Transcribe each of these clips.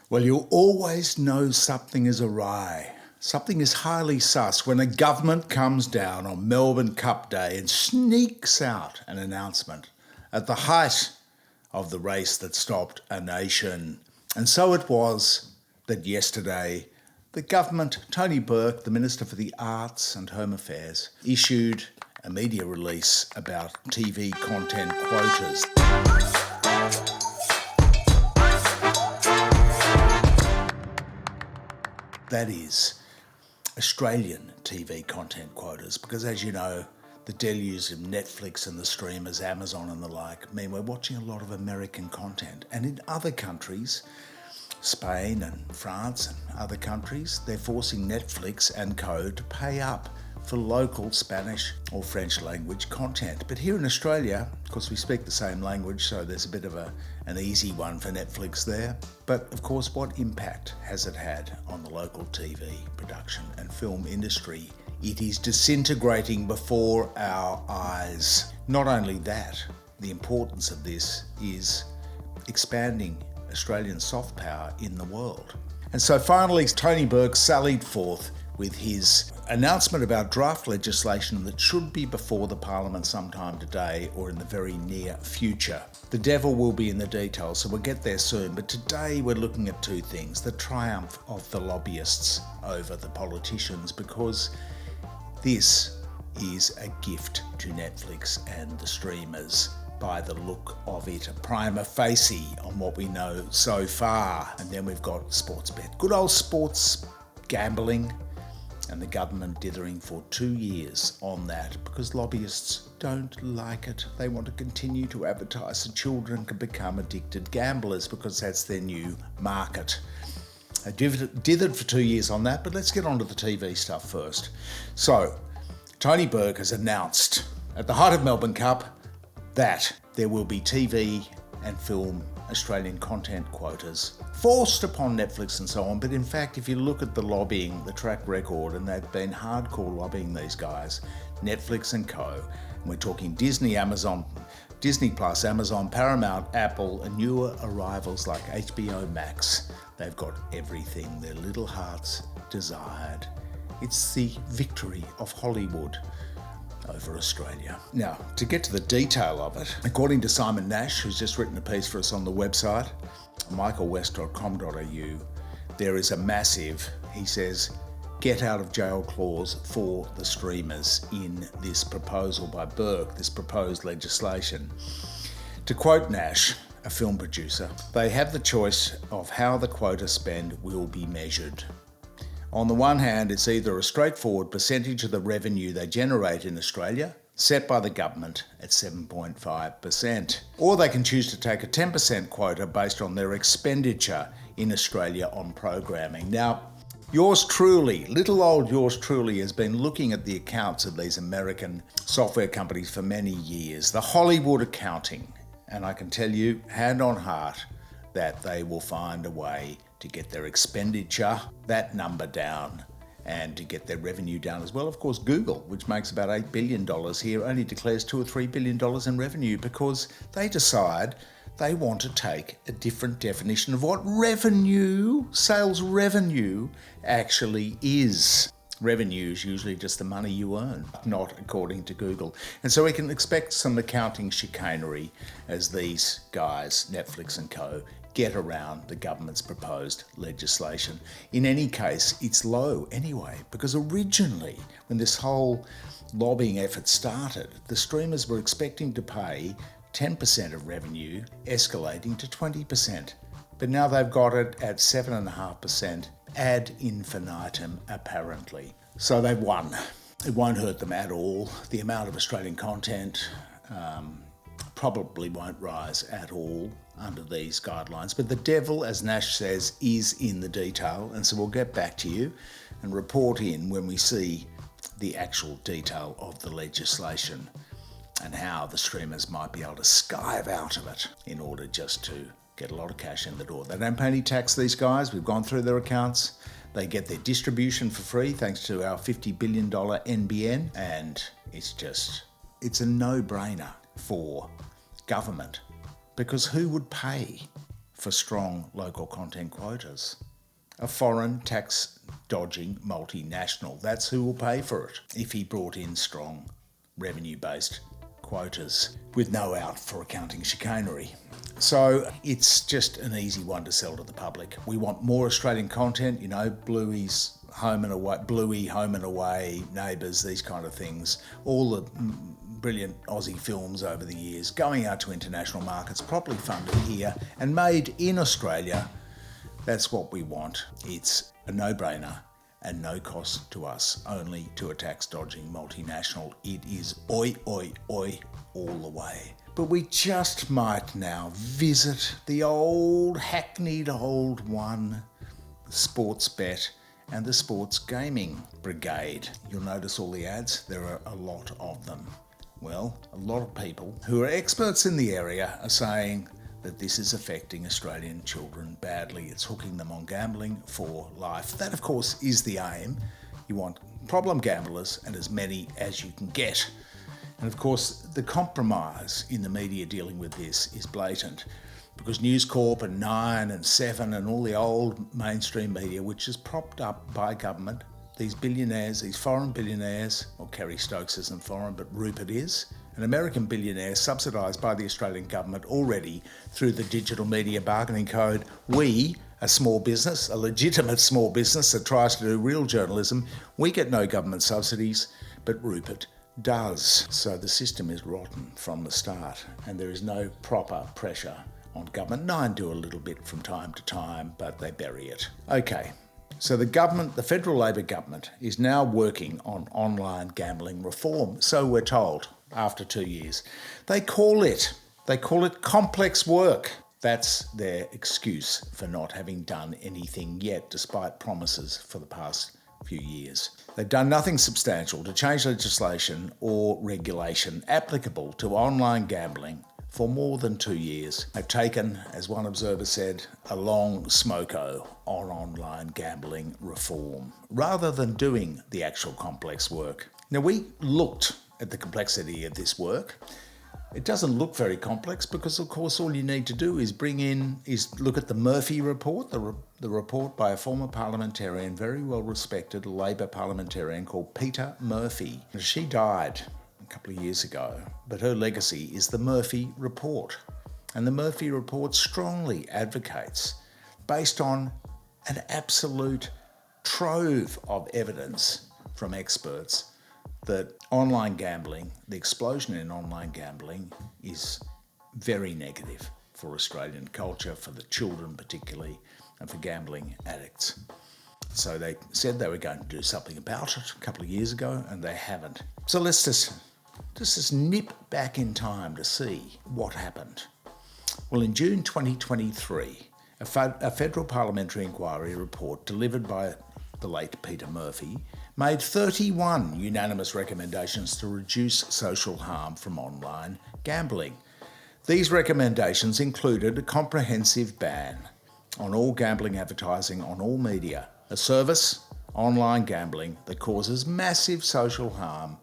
Well, you'll always know something is awry. Something is highly sus when a government comes down on Melbourne Cup Day and sneaks out an announcement at the height of the race that stopped a nation. And so it was that yesterday, the government, Tony Burke, the Minister for the Arts and Home Affairs, issued a media release about TV content quotas. That is Australian TV content quotas, because as you know, the deluge of Netflix and the streamers, Amazon and the like, mean we're watching a lot of American content. And in other countries, Spain and France and other countries, they're forcing Netflix and co to pay up for local Spanish or French language content. But here in Australia, of course, we speak the same language, so there's a bit of an easy one for Netflix there. But of course, what impact has it had on the local TV production and film industry? It is disintegrating before our eyes. Not only that, the importance of this is expanding Australian soft power in the world. And so finally, Tony Burke sallied forth with his announcement about draft legislation that should be before the Parliament sometime today or in the very near future. The devil will be in the details, so we'll get there soon. But today we're looking at two things: the triumph of the lobbyists over the politicians, because this is a gift to Netflix and the streamers by the look of it, prima facie on what we know so far. And then we've got Sportsbet, good old sports gambling, and the government dithering for 2 years on that because lobbyists don't like it. They want to continue to advertise so children can become addicted gamblers because that's their new market. They dithered for 2 years on that, but let's get on to the TV stuff first. So, Tony Burke has announced at the height of Melbourne Cup that there will be TV and film Australian content quotas forced upon Netflix and so on. But in fact, if you look at the lobbying, the track record, and they've been hardcore lobbying these guys, Netflix and co. And we're talking Disney, Amazon, Disney Plus, Amazon, Paramount, Apple, and newer arrivals like HBO Max. They've got everything their little hearts desired. It's the victory of Hollywood over Australia. Now, to get to the detail of it, according to Simon Nash, who's just written a piece for us on the website, michaelwest.com.au, there is a massive, he says, get out of jail clause for the streamers in this proposal by Burke, this proposed legislation. To quote Nash, a film producer, they have the choice of how the quota spend will be measured. On the one hand, it's either a straightforward percentage of the revenue they generate in Australia, set by the government at 7.5%, or they can choose to take a 10% quota based on their expenditure in Australia on programming. Now, yours truly, little old yours truly, has been looking at the accounts of these American software companies for many years, the Hollywood accounting, and I can tell you, hand on heart, that they will find a way to get their expenditure, that number down, and to get their revenue down as well. Of course, Google, which makes about $8 billion here, only declares $2 or $3 billion in revenue because they decide they want to take a different definition of what revenue, sales revenue, actually is. Revenue is usually just the money you earn, not according to Google. And so we can expect some accounting chicanery as these guys, Netflix and co., get around the government's proposed legislation. In any case, it's low anyway, because originally, when this whole lobbying effort started, the streamers were expecting to pay 10% of revenue, escalating to 20%. But now they've got it at 7.5% ad infinitum, apparently. So they've won. It won't hurt them at all. The amount of Australian content probably won't rise at all under these guidelines. But the devil, as Nash says, is in the detail. And so we'll get back to you and report in when we see the actual detail of the legislation and how the streamers might be able to skive out of it in order just to get a lot of cash in the door. They don't pay any tax, these guys. We've gone through their accounts. They get their distribution for free thanks to our $50 billion NBN. And it's a no-brainer for government, because who would pay for strong local content quotas. A foreign tax-dodging multinational. That's who will pay for it if he brought in strong revenue-based quotas with no out for accounting chicanery. So it's just an easy one to sell to the public. We want more Australian content, Bluey's Home and Away, Bluey, Home and Away, Neighbours, these kind of things. All the brilliant Aussie films over the years going out to international markets, properly funded here and made in Australia. That's what we want. It's a no-brainer and no cost to us, only to a tax-dodging multinational. It is oi, oi, oi all the way. But we just might now visit the old, hackneyed old one, Sportsbet and the Sports Gaming Brigade. You'll notice all the ads. There are a lot of them. Well, a lot of people who are experts in the area are saying that this is affecting Australian children badly. It's hooking them on gambling for life. That, of course, is the aim. You want problem gamblers and as many as you can get. And, of course, the compromise in the media dealing with this is blatant because News Corp and Nine and Seven and all the old mainstream media, which is propped up by government, these billionaires, these foreign billionaires, well, Kerry Stokes isn't foreign, but Rupert is, an American billionaire subsidised by the Australian government already through the Digital Media Bargaining Code. We, a small business, a legitimate small business that tries to do real journalism, we get no government subsidies, but Rupert does. So the system is rotten from the start and there is no proper pressure on government. Nine do a little bit from time to time, but they bury it. Okay. So the federal Labor government is now working on online gambling reform, so we're told, after 2 years. They call it complex work. That's their excuse for not having done anything yet, despite promises for the past few years. They've done nothing substantial to change legislation or regulation applicable to online gambling for more than 2 years. They've taken, as one observer said, a long smoko on online gambling reform, rather than doing the actual complex work. Now, we looked at the complexity of this work. It doesn't look very complex because, of course, all you need to do is look at the Murphy report, the report by a former parliamentarian, very well respected Labor parliamentarian called Peter Murphy. She died a couple of years ago, but her legacy is the Murphy report. And the Murphy report strongly advocates, based on an absolute trove of evidence from experts, that online gambling, the explosion in online gambling, is very negative for Australian culture, for the children particularly, and for gambling addicts. So they said they were going to do something about it a couple of years ago, and they haven't. So let's just nip back in time to see what happened. Well, in June 2023, a federal parliamentary inquiry report delivered by the late Peter Murphy made 31 unanimous recommendations to reduce social harm from online gambling. These recommendations included a comprehensive ban on all gambling advertising on all media, a service, online gambling, that causes massive social harm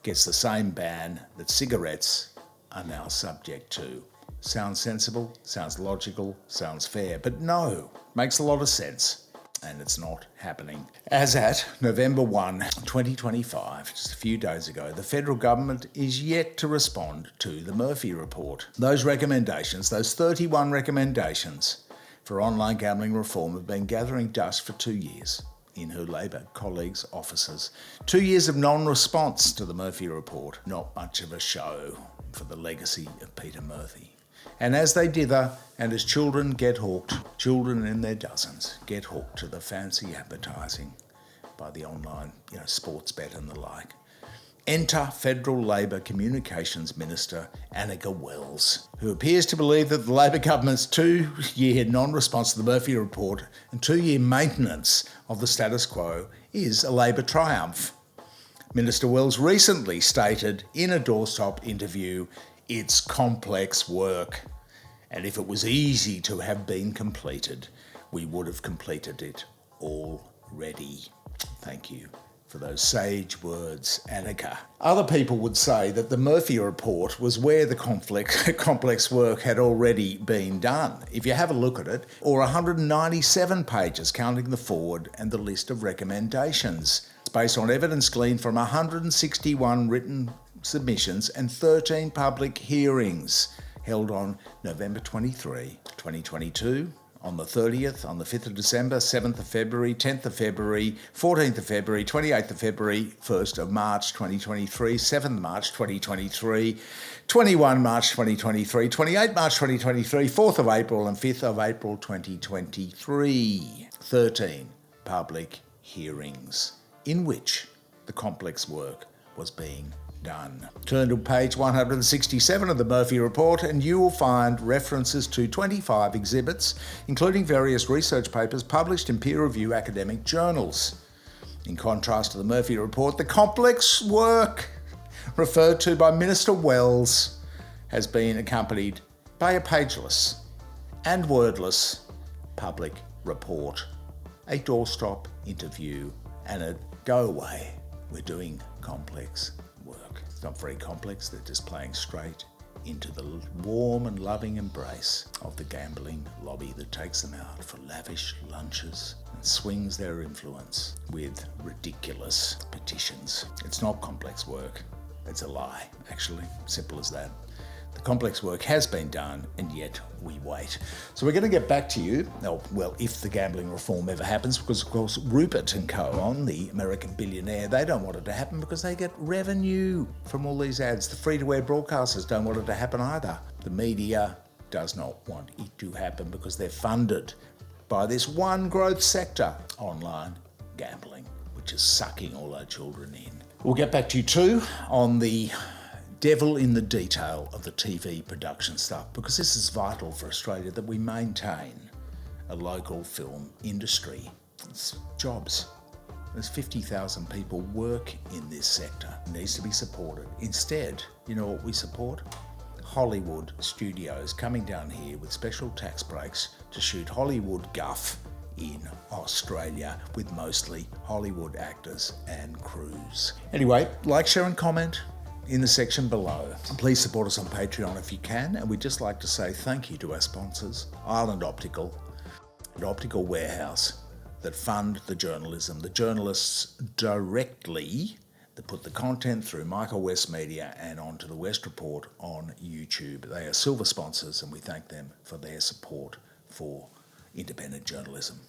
gets the same ban that cigarettes are now subject to. Sounds sensible, sounds logical, sounds fair, but no, makes a lot of sense. And it's not happening. As at November 1, 2025, just a few days ago, the federal government is yet to respond to the Murphy report. Those recommendations, those 31 recommendations for online gambling reform, have been gathering dust for 2 years in her Labor colleagues' offices. 2 years of non-response to the Murphy report. Not much of a show for the legacy of Peter Murphy. And as they dither, and as children get hooked, children in their dozens get hooked to the fancy advertising by the online, Sportsbet and the like, enter Federal Labor Communications Minister Annika Wells, who appears to believe that the Labor government's 2-year non-response to the Murphy report and 2-year maintenance of the status quo is a Labor triumph. Minister Wells recently stated in a doorstop interview, "It's complex work, and if it was easy to have been completed, we would have completed it already." Thank you, for those sage words, Annika. Other people would say that the Murphy Report was where the complex work had already been done. If you have a look at it, or 197 pages counting the foreword and the list of recommendations. It's based on evidence gleaned from 161 written submissions and 13 public hearings held on November 23, 2022, on the 30th, on the 5th of December, 7th of February, 10th of February, 14th of February, 28th of February, 1st of March 2023, 7th March 2023, 21 March 2023, 28 March 2023, 4th of April and 5th of April 2023. 13 public hearings in which the complex work was being done. Turn to page 167 of the Murphy Report and you will find references to 25 exhibits, including various research papers published in peer-reviewed academic journals. In contrast to the Murphy Report, the complex work referred to by Minister Wells has been accompanied by a pageless and wordless public report, a doorstop interview, and a go away. We're doing complex work. It's not very complex, they're just playing straight into the warm and loving embrace of the gambling lobby that takes them out for lavish lunches and swings their influence with ridiculous petitions. It's not complex work, it's a lie, actually. Simple as that. The complex work has been done, and yet we wait. So we're going to get back to you, well, if the gambling reform ever happens, because of course Rupert and co on, the American billionaire, they don't want it to happen because they get revenue from all these ads. The free-to-air broadcasters don't want it to happen either. The media does not want it to happen because they're funded by this one growth sector, online gambling, which is sucking all our children in. We'll get back to you too on the devil in the detail of the TV production stuff, because this is vital for Australia that we maintain a local film industry. It's jobs. There's 50,000 people work in this sector. It needs to be supported. Instead, you know what we support? Hollywood studios coming down here with special tax breaks to shoot Hollywood guff in Australia with mostly Hollywood actors and crews. Anyway, like, share and comment in the section below. Please support us on Patreon if you can, and we'd just like to say thank you to our sponsors, Island Optical and Optical Warehouse, that fund the journalism, the journalists directly that put the content through Michael West Media and onto the West Report on YouTube. They are silver sponsors, and we thank them for their support for independent journalism.